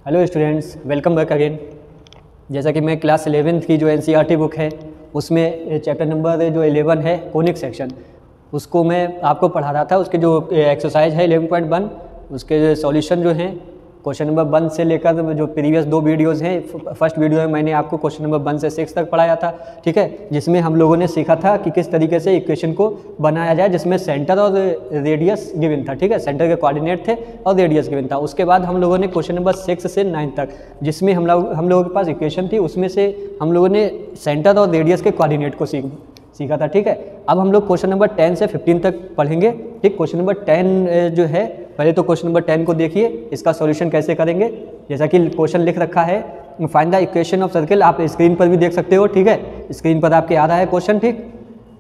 Hello students, welcome back again. जैसा कि मैं क्लास 11th की जो NCERT बुक है उसमें चैप्टर नंबर जो 11 है कोनिक सेक्शन, उसको मैं आपको पढ़ा रहा था। उसके जो एक्सरसाइज है 11.1 उसके सॉल्यूशन जो हैं क्वेश्चन नंबर 1 से लेकर जो प्रीवियस 2 वीडियोज़ हैं, फर्स्ट वीडियो में मैंने आपको क्वेश्चन नंबर 1 से 6 तक पढ़ाया था, ठीक है, जिसमें हम लोगों ने सीखा था कि किस तरीके से इक्वेशन को बनाया जाए जिसमें सेंटर और रेडियस गिवन था, ठीक है, सेंटर के कोऑर्डिनेट थे और रेडियस गिवन था। उसके बाद हम लोगों ने क्वेश्चन नंबर 6 से 9 तक जिसमें हम लोगों के पास इक्वेशन थी, उसमें से हम लोगों ने सेंटर और रेडियस के कोऑर्डिनेट को सीखा था, ठीक है। अब हम लोग क्वेश्चन नंबर 10 से 15 तक पढ़ेंगे, ठीक। क्वेश्चन नंबर 10 जो है, पहले तो क्वेश्चन नंबर 10 को देखिए, इसका सॉल्यूशन कैसे करेंगे। जैसा कि क्वेश्चन लिख रखा है, find the equation of circle, आप स्क्रीन पर भी देख सकते हो, ठीक है, स्क्रीन पर आपके आ रहा है क्वेश्चन, ठीक।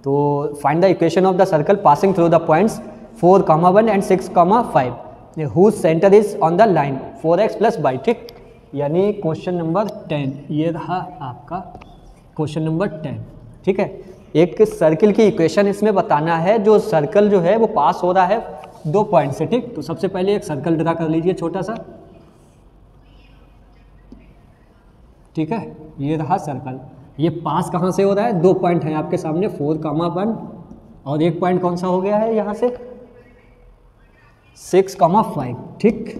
तो find the equation of the circle passing through the points 4,1 and 6,5 whose centre is on the line 4x + y, ठीक। यानी क्वेश्चन नंबर 10 ये रहा आपका क्वेश्चन नंबर 10, ठीक है। एक सर्कल की इक्वेशन इसमें बताना है, जो सर्कल जो है वो पास हो रहा है 2 पॉइंट से, ठीक। तो सबसे पहले एक सर्कल ड्रा कर लीजिए छोटा सा, ठीक है, ये रहा सर्कल। ये पास कहाँ से हो रहा है, 2 पॉइंट हैं आपके सामने 4,1 और एक पॉइंट कौन सा हो गया है यहाँ से 6,5, ठीक,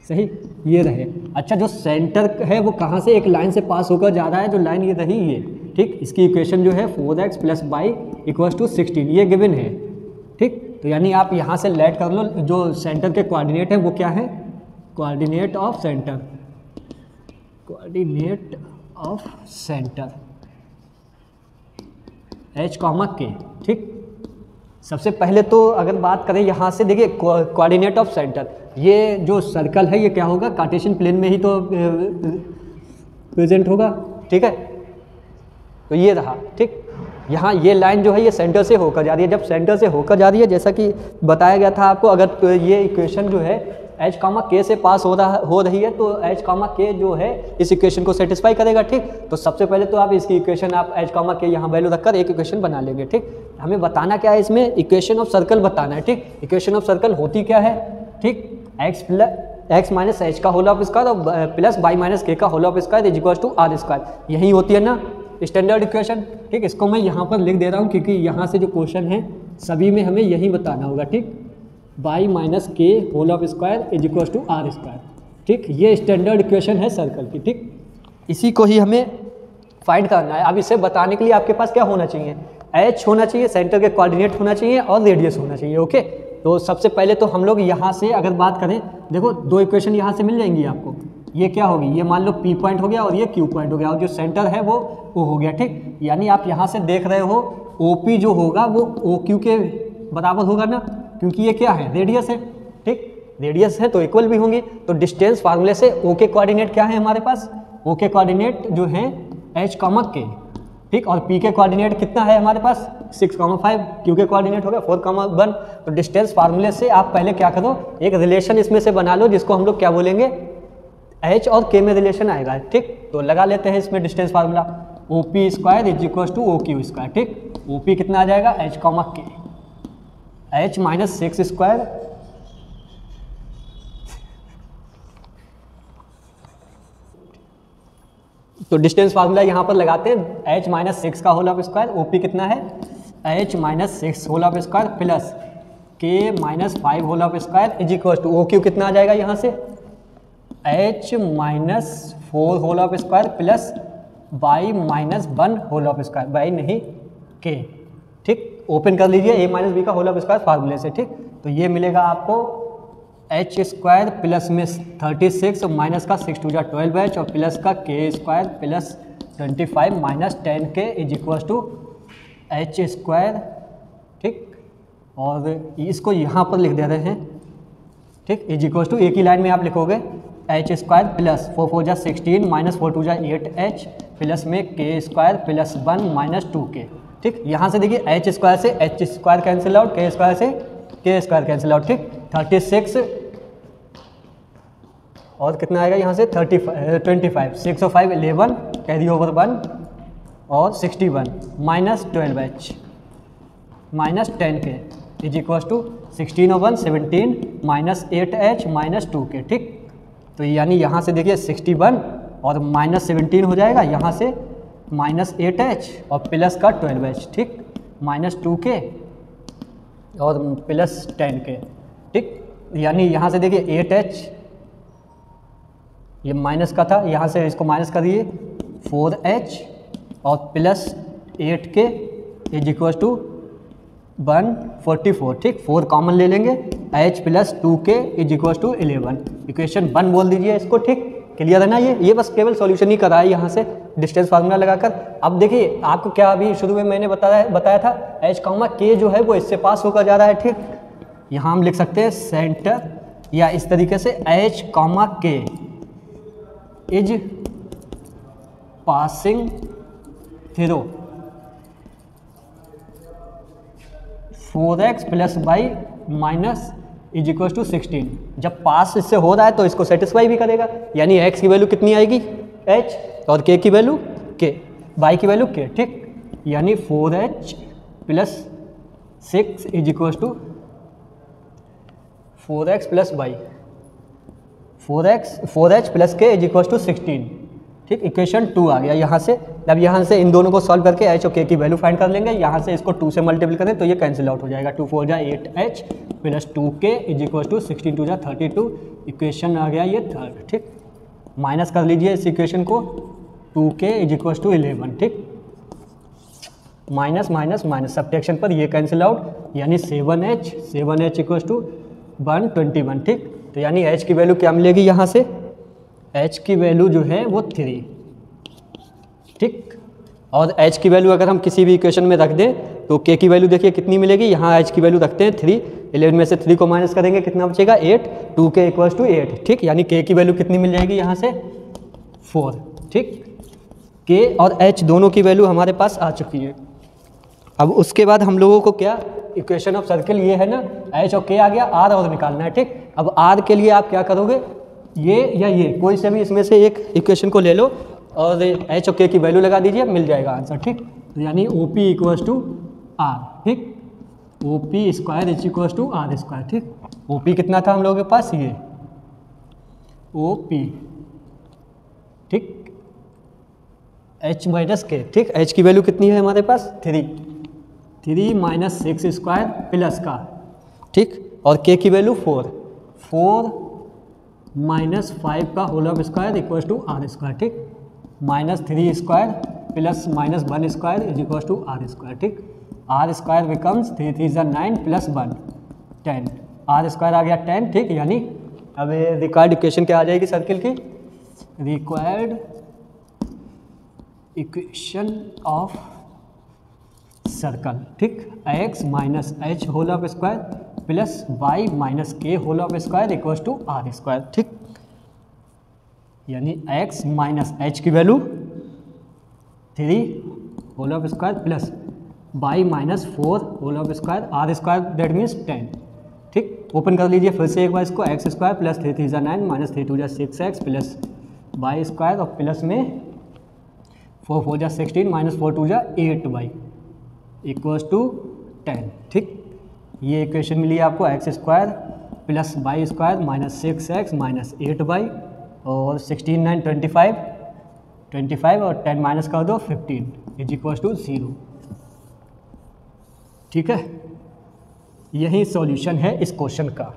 सही, ये रहे। अच्छा, जो सेंटर है वो कहाँ से एक लाइन से पास होकर जा रहा है, जो लाइन ये रही ये, ठीक। इसकी इक्वेशन जो है 4x + y = 16, ये गिवन है, ठीक। तो यानी आप यहाँ से लेट कर लो, जो सेंटर के कोऑर्डिनेट है वो क्या है, coordinate of centre, coordinate of centre h, k, ठीक। सबसे पहले तो अगर बात करें यहाँ से, देखिए कोऑर्डिनेट ऑफ सेंटर, ये जो सर्कल है ये क्या होगा, कार्टेशियन प्लेन में ही तो प्रेजेंट होगा, ठीक है। तो ये रहा, ठीक। यहाँ ये लाइन जो है ये सेंटर से होकर जा रही है। जब सेंटर से होकर जा रही है, जैसा कि बताया गया था आपको, अगर तो ये इक्वेशन जो है h, k से पास हो रही है तो h, k जो है इस इक्वेशन को सेटिस्फाई करेगा, ठीक। तो सबसे पहले तो आप इसकी इक्वेशन, आप h, k यहाँ वैल्यू रखकर एक इक्वेशन बना लेंगे, ठीक। हमें बताना क्या है इसमें, इक्वेशन ऑफ सर्कल बताना है, ठीक। इक्वेशन ऑफ सर्कल होती क्या है, ठीक, x - h का होल ऑफ स्क्वायर और प्लस y - k का होल ऑफ स्क्वायर = r², यही होती है ना स्टैंडर्ड इक्वेशन, ठीक। इसको मैं यहाँ पर लिख दे रहा हूँ क्योंकि यहाँ से जो क्वेश्चन है सभी में हमें यही बताना होगा, ठीक, y - k whole of square = r², ठीक। ये स्टैंडर्ड इक्वेशन है सर्कल की, ठीक। इसी को ही हमें फाइंड करना है। अब इसे बताने के लिए आपके पास क्या होना चाहिए, h होना चाहिए, सेंटर के कोऑर्डिनेट होना चाहिए और रेडियस होना चाहिए, ओके। तो सबसे पहले तो हम लोग यहाँ से अगर बात करें, देखो 2 इक्वेशन यहाँ से मिल जाएंगी आपको। ये क्या होगी, ये मान लो P पॉइंट हो गया और ये Q पॉइंट हो गया और जो सेंटर है वो O हो गया, ठीक। यानी आप यहाँ से देख रहे हो OP जो होगा वो OQ के बराबर होगा ना, क्योंकि ये क्या है, रेडियस है, ठीक। रेडियस है तो इक्वल भी होंगे। तो डिस्टेंस फार्मूले से O के कोऑर्डिनेट क्या है हमारे पास, O के कोऑर्डिनेट जो है h, k, ठीक, और P के कोऑर्डिनेट कितना है हमारे पास 6,5, Q के कोऑर्डिनेट हो गया 4,1। तो डिस्टेंस फार्मूले से आप पहले क्या करो, एक रिलेशन इसमें से बना लो जिसको हम लोग क्या बोलेंगे, h और k में रिलेशन आएगा, ठीक। तो लगा लेते हैं इसमें डिस्टेंस फार्मूला, OP² = OQ², ठीक। OP कितना आ जाएगा h, k, h - 6² तो डिस्टेंस फार्मूला यहाँ पर लगाते हैं, h - 6 का होल ऑफ स्क्वायर, OP कितना है h - 6 whole of square plus k - 5 whole of square = OQ कितना आ जाएगा यहाँ से h - 4 whole of square plus y - 1 whole of square, y नहीं k, ठीक। ओपन कर लीजिए a - b का होल ऑफ स्क्वायर फार्मूले से, ठीक। तो ये मिलेगा आपको h² प्लस में 36 माइनस का 6 × 2 = 12h और प्लस का k² plus 25 minus 10k = h², ठीक। और इसको यहाँ पर लिख दे रहे हैं, ठीक, = एक ही लाइन में आप लिखोगे h² plus 4 × 4 = 16 minus 4 × 2 = 8h plus में k² प्लस 1 माइनस 2k, ठीक। यहाँ से देखिए h² से h² कैंसिल आउट, k² से k² कैंसिल आउट, ठीक। 36 और कितना आएगा यहाँ से 25, 6 और 5 11 कैरी ओवर 1 और 61 माइनस 12h माइनस 10k = 16 और 1 17 माइनस 8h माइनस 2k, ठीक। तो यानी यहाँ से देखिए 61 और -17 हो जाएगा, यहाँ से -8h और प्लस का 12h, ठीक, -2k और प्लस 10k, ठीक। यानी यहाँ से देखिए 8h, ये माइनस का था, यहाँ से इसको माइनस कर दिए 4h और plus 8k is equal to 144, ठीक। 4 कॉमन ले लेंगे, h plus 2k is equal to 11, equation 1 बोल दीजिए इसको, ठीक। क्लियर है ना? ये बस केवल सॉल्यूशन ही कराया यहाँ से डिस्टेंस फार्मूला लगाकर। अब देखिए आपको क्या अभी शुरू में मैंने बताया था, h, k जो है वो इससे पास होकर जा रहा है, ठीक। यहाँ हम लिख सकते हैं सेंटर, या इस तरीके से h, k is passing through 4x plus Y minus is equal to 16। जब पास इससे हो रहा है तो इसको सेटिस्फाई भी करेगा, यानी x की वैल्यू कितनी आएगी h और k की वैल्यू k, y की वैल्यू k, ठीक। यानी 4h plus 6 is equal to 4x plus Y, 4h plus k is equal to 16, ठीक। इक्वेशन 2 आ गया यहाँ से। अब यहाँ से इन दोनों को सॉल्व करके h और k की वैल्यू फाइंड कर लेंगे। यहाँ से इसको 2 से मल्टीपल करें तो ये कैंसिल आउट हो जाएगा, 2 4 जा 8h plus 2k is equal to 16 2 जा 32, इक्वेशन आ गया ये थर्ड, ठीक। माइनस कर लीजिए इस इक्वेशन को, 2k इज इक्वल टू 11, ठीक। माइनस माइनस माइनस सब्ट्रैक्शन पर ये कैंसिल आउट, यानी 7h इक्वल टू 121, ठीक। तो यानी h की वैल्यू क्या मिलेगी यहाँ से, h की वैल्यू जो है वो 3, ठीक। और h की वैल्यू अगर हम किसी भी इक्वेशन में रख दें तो k की वैल्यू देखिए कितनी मिलेगी, यहाँ h की वैल्यू रखते हैं 3, 11 में से 3 को माइनस करेंगे कितना बचेगा 8, 2k इक्वल्स टू 8, ठीक। यानी k की वैल्यू कितनी मिल जाएगी यहाँ से 4, ठीक। k और h दोनों की वैल्यू हमारे पास आ चुकी है। अब उसके बाद हम लोगों को क्या, इक्वेशन ऑफ सर्किल ये है ना, h और k आ गया, r और निकालना है, ठीक। अब r के लिए आप क्या करोगे, ये या ये कोई से भी इसमें से एक इक्वेशन को ले लो और h और k की वैल्यू लगा दीजिए, मिल जाएगा आंसर, ठीक। तो यानी OP इक्वल्स टू r, ठीक। OP square is equals to r square, ठीक। OP कितना था हम लोगों के पास, ये OP, ठीक, h माइनस k, ठीक। h की वैल्यू कितनी है हमारे पास 3 माइनस 6 स्क्वायर प्लस का, ठीक। और k की वैल्यू 4 माइनस 5 का whole of square equal to r square, ठीक। -3 square plus -1 square is equal to r square, ठीक। r स्क्वायर बिकम्स 3 3 जा 9 प्लस 1 10, r स्क्वायर आ गया 10, ठीक। यानी अब रिक्वायर्ड इक्वेशन क्या आ जाएगी सर्किल की, रिक्वायर्ड इक्वेशन ऑफ सर्कल, ठीक। x minus h whole of square plus y minus k whole of square equal to r square, ठीक। यानी x माइनस h की value 3 whole of square plus y minus 4 whole of square r square, that means 10, ठीक। Open कर लीजिए फिर से एक बार इसको, x स्क्वायर प्लस 3 3 जा 9 माइनस 3 2 जा 6x प्लस y स्क्वायर और प्लस में 4 4 जा 16 माइनस 4 2 जा 8y इक्वल्स टू 10, ठीक। ये इक्वेशन मिली आपको, X square plus Y square minus 6x minus 8y और 16 9 25 और 10 माइनस कर दो 15 इज इक्वल्स टू 0, ठीक है। यही सॉल्यूशन है इस क्वेश्चन का,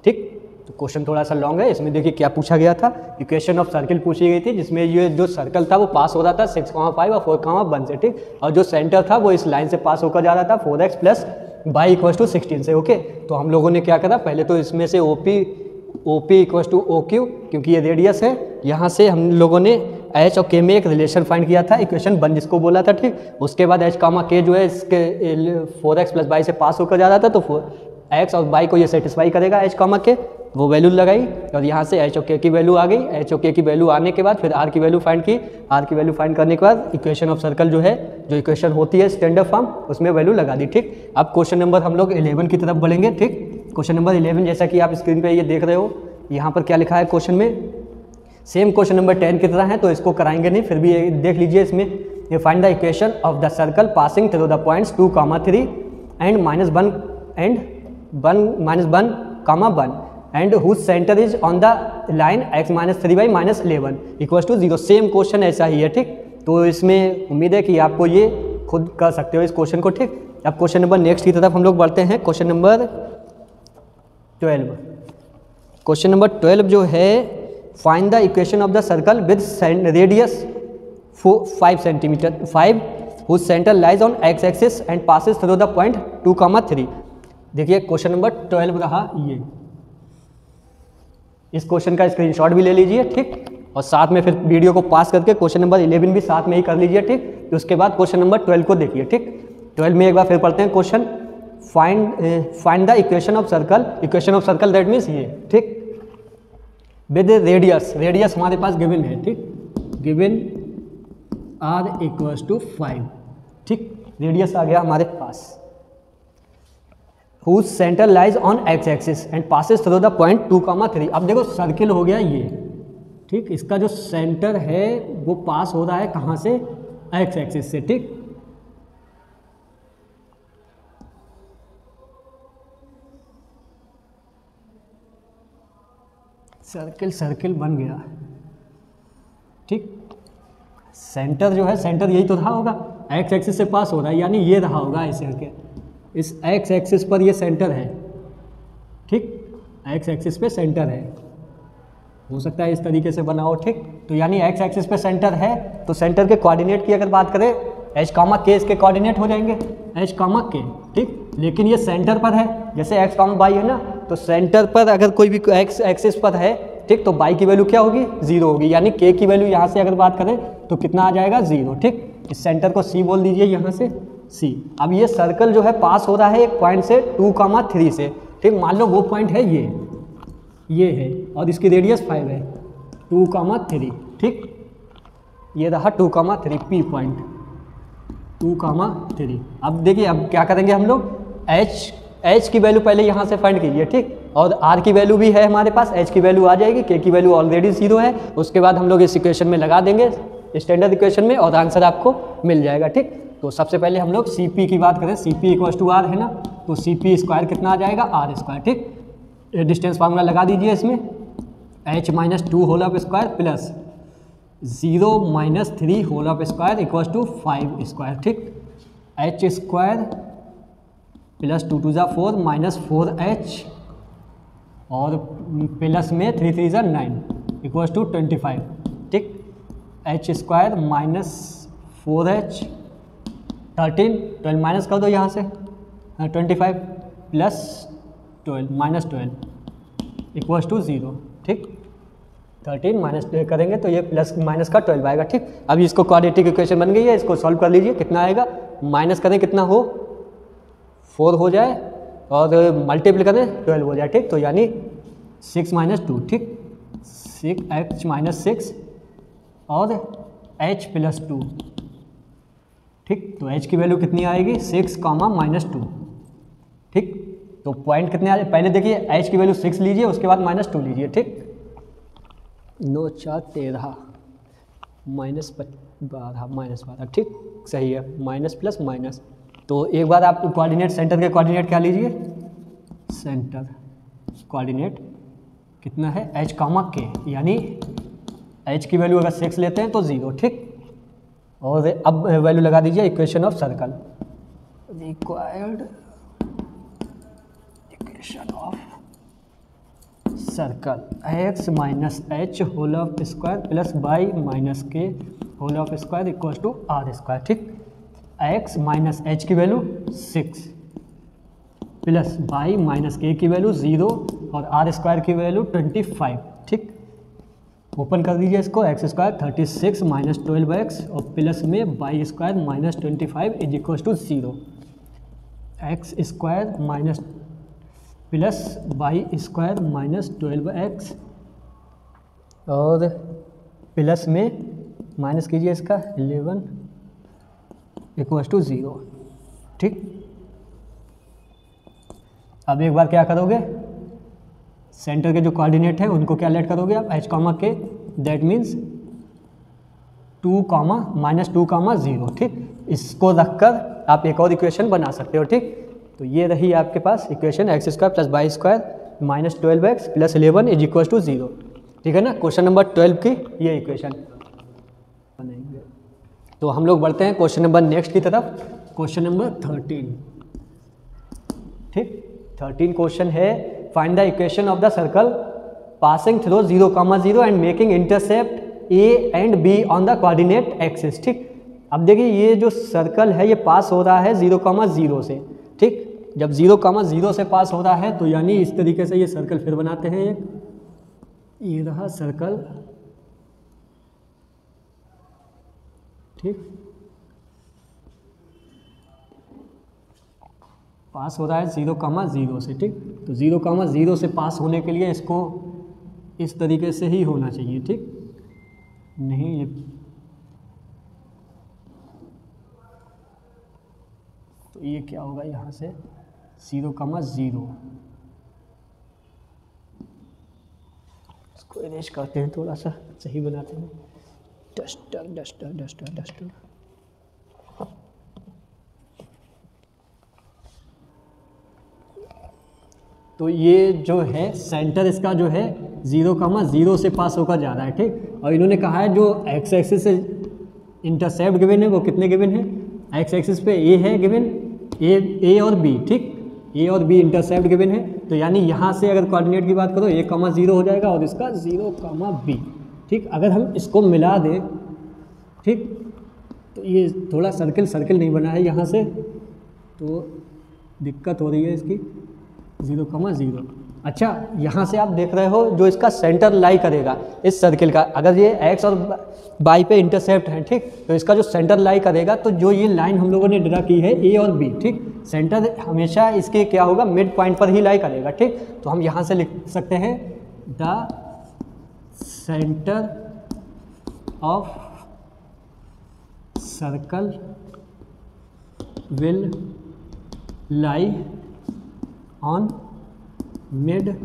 ठीक। तो क्वेश्चन थोड़ा सा लॉन्ग है, इसमें देखिए क्या पूछा गया था, इक्वेशन ऑफ सर्किल पूछी गई थी, जिसमें ये जो सर्कल था वो पास हो रहा था 6,5 और 4,1 से, ठीक। और जो सेंटर था वो इस लाइन से पास होकर जा रहा था 4x plus y equals to 16 से, ओके। तो हम लोगों ने क्या करा, पहले तो इसमें से OP इक्वल्स टू OQ, क्योंकि ये रेडियस है, यहाँ से हम लोगों ने h और k में एक रिलेशन फाइंड किया था, इक्वेशन 1 जिसको बोला था, ठीक। उसके बाद h, k जो है इसके 4x प्लस y से पास होकर जा रहा था, तो x और y को ये सेटिस्फाई करेगा, h, k वो वैल्यू लगाई और यहाँ से h और k की वैल्यू आ गई। h और k की वैल्यू आने के बाद फिर r की वैल्यू फाइंड की, r की वैल्यू फाइंड करने के बाद इक्वेशन ऑफ सर्कल जो है, जो इक्वेशन होती है स्टैंडर्ड फॉर्म, उसमें वैल्यू लगा दी, ठीक। अब क्वेश्चन नंबर हम लोग 11 की तरफ बढ़ेंगे, ठीक। क्वेश्चन नंबर 11 जैसा कि आप स्क्रीन पे ये देख रहे हो, यहाँ पर क्या लिखा है क्वेश्चन में, सेम क्वेश्चन नंबर 10 की तरह है, तो इसको कराएंगे नहीं, फिर भी ये देख लीजिए। इसमें ये find the equation of the circle passing through the points 2, 3 and -1 1, and whose centre is on the line x minus 3 by minus 11 equals to 0। Same question ऐसा ही है, ठीक। तो इसमें उम्मीद है कि आपको ये खुद कर सकते हो इस क्वेश्चन को, ठीक। अब क्वेश्चन नंबर नेक्स्ट की तरफ हम लोग बढ़ते हैं। Question number 12। क्वेश्चन नंबर 12 जो है, find the equation of the circle with radius 5 centimetre 5 whose centre lies on x axis and passes through the point 2,3। देखिए क्वेश्चन नंबर 12 रहा ये। इस क्वेश्चन का स्क्रीनशॉट भी ले लीजिए, ठीक। और साथ में फिर वीडियो को पास करके क्वेश्चन नंबर 11 भी साथ में ही कर लीजिए, ठीक। तो उसके बाद क्वेश्चन नंबर 12 को देखिए, ठीक। 12 में एक बार फिर पढ़ते हैं question. Find the equation of circle. Equation of circle that means ये, ठीक। विद रेडियस, रेडियस हमारे पास गिवन है, ठीक। गिवन r इक्वल्स टू 5, ठीक। रेडियस आ गया हमारे पास। Whose centre lies on x axis and passes through the point 2,3। अब देखो सर्किल हो गया ये, ठीक। इसका जो सेंटर है वो पास हो रहा है कहाँ से, x एक्सिस से, ठीक। सर्किल सर्किल बन गया, ठीक। सेंटर जो है, सेंटर यही तो रहा होगा, x एक्सिस से पास हो रहा है, यानी ये रहा होगा ऐसे करके। इस x एक्सिस पर ये सेंटर है, ठीक। x एक्सिस पे सेंटर है, हो सकता है इस तरीके से बनाओ, ठीक। तो यानी x एक्सिस पे सेंटर है, तो सेंटर के कोऑर्डिनेट की अगर बात करें, h, k इसके कोऑर्डिनेट हो जाएंगे, h, k, ठीक। लेकिन ये सेंटर पर है, जैसे x, y है ना, तो सेंटर पर अगर कोई भी x एक्सिस पर है, ठीक, तो y की वैल्यू क्या होगी, 0 होगी। यानी k की वैल्यू यहाँ से अगर बात करें तो कितना आ जाएगा, 0, ठीक। इस सेंटर को c बोल दीजिए यहाँ से, c। अब ये सर्कल जो है पास हो रहा है एक पॉइंट से 2,3 से, ठीक। मान लो वो पॉइंट है ये है, और इसकी रेडियस 5 है, 2,3, ठीक। ये रहा 2,3 P पॉइंट, 2,3। अब देखिए, अब क्या करेंगे हम लोग, h की वैल्यू पहले यहाँ से फाइंड कीजिए, ठीक। और r की वैल्यू भी है हमारे पास, h की वैल्यू आ जाएगी, k की वैल्यू ऑलरेडी 0 है। उसके बाद हम लोग इस इक्वेशन में लगा देंगे, स्टैंडर्ड इक्वेशन में, और आंसर आपको मिल जाएगा, ठीक। तो सबसे पहले हम लोग Cp की बात करें, Cp इक्वल्स टू r है ना, तो Cp स्क्वायर कितना आ जाएगा, r स्क्वायर, ठीक। डिस्टेंस फार्मूला लगा दीजिए इसमें, h minus 2 whole of square plus 0 minus 3 whole of square equals to 5 square, ठीक। h square plus 2 2 4 minus 4h और प्लस में 3 3 9 इक्वल्स टू 25, ठीक। h square minus 4h 12 minus कर दो यहाँ से, 25 प्लस 12 माइनस 12 इक्वल्स टू 0, ठीक। 13 माइनस करेंगे तो ये प्लस माइनस का 12 आएगा, ठीक। अभी इसको क्वाड्रेटिक इक्वेशन बन गई है, इसको सॉल्व कर लीजिए। कितना आएगा, माइनस करें कितना हो, 4 हो जाए, और मल्टीप्लाई करें 12 हो जाए, ठीक। तो यानी 6 माइनस 2, ठीक। 6h माइनस 6 और h प्लस 2, ठीक। तो h की वैल्यू कितनी आएगी, 6, माइनस 2, ठीक। तो पॉइंट कितने आ जाए, पहले देखिए h की वैल्यू 6 लीजिए, उसके बाद माइनस 2 लीजिए, ठीक। 9 4 13 माइनस 12 माइनस 12, ठीक, सही है, माइनस प्लस माइनस। तो एक बार आप कोऑर्डिनेट, सेंटर के कोऑर्डिनेट क्या लीजिए, सेंटर कोऑर्डिनेट कितना है, h, k, यानी h की वैल्यू अगर 6 लेते हैं तो 0, ठीक। और अब वैल्यू लगा दीजिए equation of circle, required equation of circle, x minus h whole of square plus y minus k whole of square equal to r square, ठीक। x माइनस h की value 6 plus y minus k की value 0 और r square की value 25, ठीक। Open कर दीजिए इसको, x square 36 minus 12x और प्लस में Y square minus 25 is equal to 0। X square minus plus Y square minus 12x और प्लस में माइनस कीजिए इसका 11 इक्वल टू 0, ठीक। अब एक बार क्या करोगे, सेंटर के जो कोऑर्डिनेट है उनको क्या लेट करोगे आप, h, k, that means 2, minus 2, 0, ठीक। इसको रखकर आप एक और इक्वेशन बना सकते हो, ठीक। तो ये रही आपके पास equation, X square plus Y square -12x + 11 = 0। ठीक है ना, क्वेश्चन नंबर 12 की ये इक्वेशन बनाएंगे। तो हम लोग बढ़ते हैं क्वेश्चन नंबर नेक्स्ट की तरफ, क्वेश्चन नंबर 13। ठीक, 13 क्वेश्चन है, find the equation of the circle passing through 0,0 and making intercept A and be on the coordinate axis. ठीक, अब देखिए ये जो सर्कल है ये पास हो रहा है 0,0 से। ठीक, जब 0,0 से पास हो रहा है तो यानी इस तरीके से ये सर्कल फिर बनाते हैं, ये रहा सर्कल। ठीक, पास हो रहा है 0,0 से। ठीक, तो 0,0 से पास होने के लिए इसको इस तरीके से ही होना चाहिए। ठीक, नहीं ये तो ये क्या होगा यहाँ से 0,0, इसको इरेज करते हैं, थोड़ा सा सही बनाते हैं, डस्टर डस्टर डस्टर डस्टर। तो ये जो है सेंटर इसका जो है 0,0 से पास होकर जा रहा है। ठीक, और इन्होंने कहा है जो एक्स एक्सिस से इंटरसेप्ट गिवन है वो कितने गिवन है, एक्स एक्सिस पे ए है गिवन, ए और बी। ठीक, ए और बी इंटरसेप्ट गिवन है, तो यानी यहाँ से अगर कोऑर्डिनेट की बात करो A,0 हो जाएगा और इसका 0,B। ठीक, अगर हम इसको मिला दें, ठीक, तो ये थोड़ा सर्किल सर्किल नहीं बना है यहाँ से, तो दिक्कत हो रही है इसकी 0,0। अच्छा, यहाँ से आप देख रहे हो जो इसका सेंटर लाई करेगा इस सर्किल का, अगर ये एक्स और वाई पे इंटरसेप्ट है, ठीक, तो इसका जो सेंटर लाई करेगा, तो जो ये लाइन हम लोगों ने ड्रा की है ए और बी, ठीक, सेंटर हमेशा इसके क्या होगा, मिड पॉइंट पर ही लाई करेगा। ठीक, तो हम यहाँ से लिख सकते हैं the centre of circle will lie on mid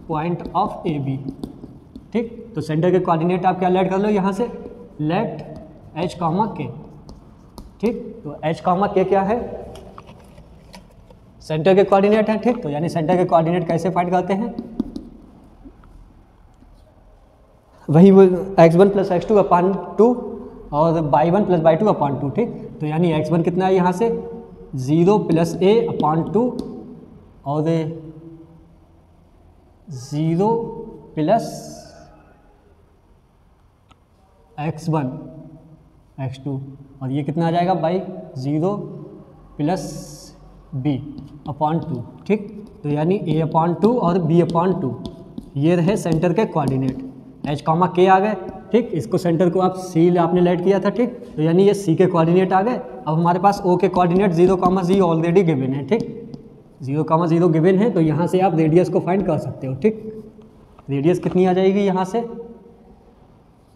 point of A B. ठीक, तो सेंटर के कोऑर्डिनेट आप क्या लेट कर लो यहाँ से, लेट h, k। ठीक, तो h, k क्या है, सेंटर के कोऑर्डिनेट है। ठीक, तो यानी सेंटर के कोऑर्डिनेट कैसे फाइंड करते हैं, वही वो x1 + x2/2 और y1 + y2/2। ठीक, तो यानी x1 कितना है यहाँ से 0 + a/2 और 0 + x1 x2 और ये कितना आ जाएगा बाई 0 + b/2। ठीक, तो यानी a/2 और b/2 ये रहे सेंटर के कोऑर्डिनेट, h, k आ गए। ठीक, इसको सेंटर को आप c आपने लेट किया था। ठीक, तो यानी ये c के कोऑर्डिनेट आ गए। अब हमारे पास o के कोऑर्डिनेट 0,0 ऑलरेडी गिवन है। ठीक, 0,0 गिवन है, तो यहाँ से आप रेडियस को फाइंड कर सकते हो। ठीक, रेडियस कितनी आ जाएगी यहाँ से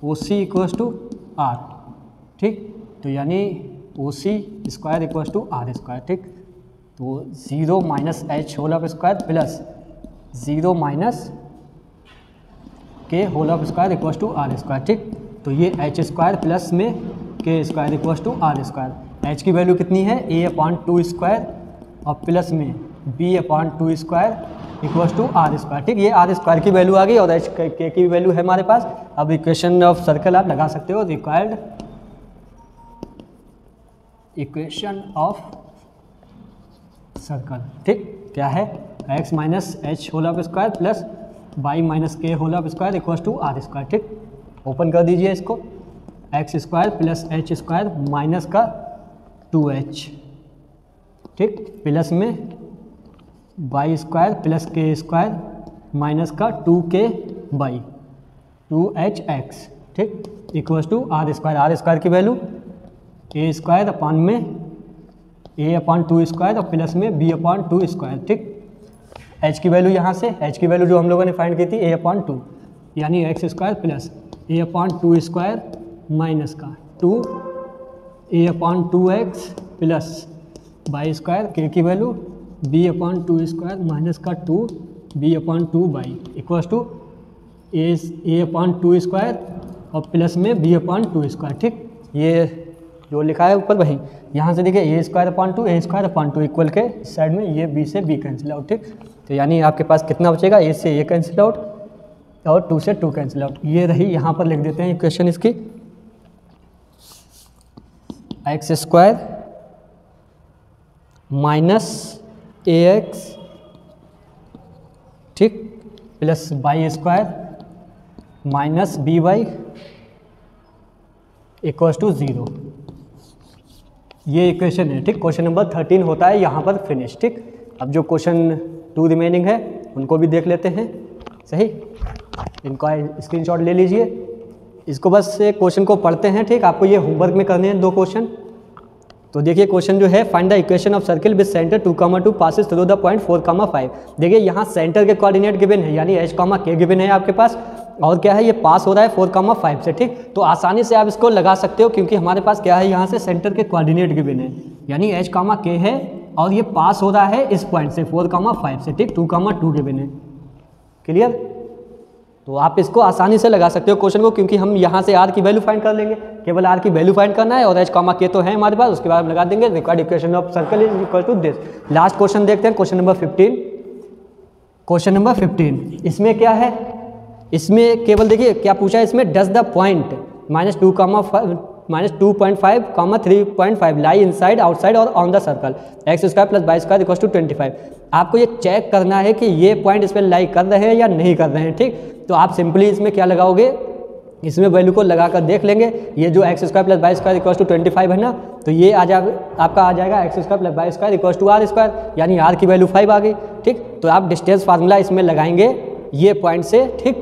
OC = R। ठीक, तो यानी OC² = R²। ठीक, तो 0 - h² + 0 - k² = R²। ठीक, तो ये h² प्लस में k² = R²। h की वैल्यू कितनी है A/2² और प्लस में B/2² = R²। ठीक, ये R² की वैल्यू आ गई और h k की वैल्यू है हमारे पास। अब इक्वेशन ऑफ सर्कल आप लगा सकते हो, रिक्वायर्ड इक्वेशन ऑफ सर्कल। ठीक, क्या है x - h² + y - k² = R²। ठीक, ओपन कर दीजिए इसको, x² + h² माइनस का 2h। ठीक, प्लस में y² + k² माइनस का 2k/2hx। ठीक, = R² की वैल्यू a² में a/2² और प्लस में b/2²। ठीक, h की वैल्यू यहाँ से, h की वैल्यू जो हम लोगों ने फाइंड की थी a/2, यानी x² + a/2² माइनस का 2a/2x प्लस y², k की वैल्यू b/2² माइनस का 2b/2y = a/2² और प्लस में b/2²। ठीक, ये जो लिखा है ऊपर वही। यहाँ से देखिए ए स्क्वायर अपॉन टू इक्वल के इस साइड में ये बी से बी कैंसिल आउट, ठीक। तो यानी आपके पास कितना बचेगा, ए से ए कैंसिल आउट और 2 से 2 कैंसिल आउट। ये रही, यहाँ पर लिख देते हैं इक्वेशन इसकी, X square minus A X, ठीक, plus Y square minus B Y equal to 0। ये इक्वेशन है, ठीक। क्वेश्चन नंबर 13 होता है यहाँ पर फिनिश, ठीक। अब जो क्वेश्चन 2 रिमेनिंग है उनको भी देख लेते हैं, सही। इनका स्क्रीनशॉट ले लीजिए, इसको बस क्वेश्चन को पढ़ते हैं, ठीक। आपको ये होमवर्क में करने हैं 2 क्वेश्चन। तो देखिए क्वेश्चन जो है, find the equation of circle with centre 2, 2 passes through the point 4, 5। देखिए यहाँ सेंटर के कोऑर्डिनेट गिवन है, यानी h, k गिवन है आपके पास, और क्या है, ये पास हो रहा है 4, 5 से, ठीक। तो आसानी से आप इसको लगा सकते हो, क्योंकि हमारे पास क्या है, यहाँ से सेंटर के कोऑर्डिनेट गिवन है, यानी h, k है, और ये पास हो रहा है इस पॉइंट से 4, 5 से, ठीक। 2, 2 गिवन है, क्लियर। तो आप इसको आसानी से लगा सकते हो क्वेश्चन को, क्योंकि हम यहाँ से r की वैल्यू फाइंड कर लेंगे, केवल r की वैल्यू फाइंड करना है, और h, k तो है हमारे पास, उसके बाद हम लगा देंगे required equation of circle is equal to this. Last question देखते हैं, क्वेश्चन नंबर 15। क्वेश्चन नंबर 15, इसमें क्या है, इसमें केवल देखिए क्या पूछा है, इसमें does the point -2.5, 3.5 lie inside, outside और on the circle, X square plus Y square equal to 25। आपको ये चेक करना है कि ये पॉइंट इस पर लाई कर रहे हैं या नहीं कर रहे हैं, ठीक। तो आप सिंपली इसमें क्या लगाओगे, इसमें वैल्यू को लगाकर देख लेंगे। ये जो X square plus Y square equal to 25 है ना, तो ये आपका आ जाएगा X square plus Y square equal to R square, यानी आर की वैल्यू 5 आ गई, ठीक। तो आप डिस्टेंस फार्मूला इसमें लगाएंगे ये पॉइंट से, ठीक,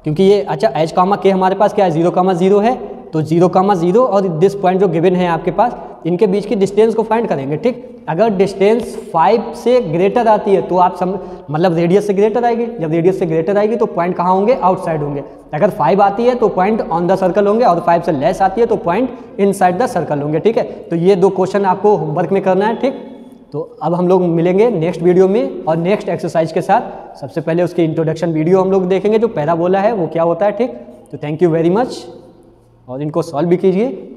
क्योंकि ये अच्छा h, k हमारे पास क्या है, 0, 0 है, तो 0, 0 और दिस पॉइंट जो गिवन है आपके पास, इनके बीच की डिस्टेंस को फाइंड करेंगे, ठीक। अगर डिस्टेंस 5 से ग्रेटर आती है तो आप मतलब रेडियस से ग्रेटर आएगी, जब रेडियस से ग्रेटर आएगी तो पॉइंट कहाँ होंगे, आउटसाइड होंगे। अगर 5 आती है तो पॉइंट ऑन द सर्कल होंगे, और 5 से लेस आती है तो पॉइंट इनसाइड द सर्कल होंगे, ठीक है। तो ये 2 क्वेश्चन आपको होमवर्क में करना है, ठीक। तो अब हम लोग मिलेंगे नेक्स्ट वीडियो में और नेक्स्ट एक्सरसाइज के साथ। सबसे पहले उसकी इंट्रोडक्शन वीडियो हम लोग देखेंगे, जो पैराबोला है वो क्या होता है, ठीक। तो थैंक यू वेरी मच, और इनको सॉल्व भी कीजिए।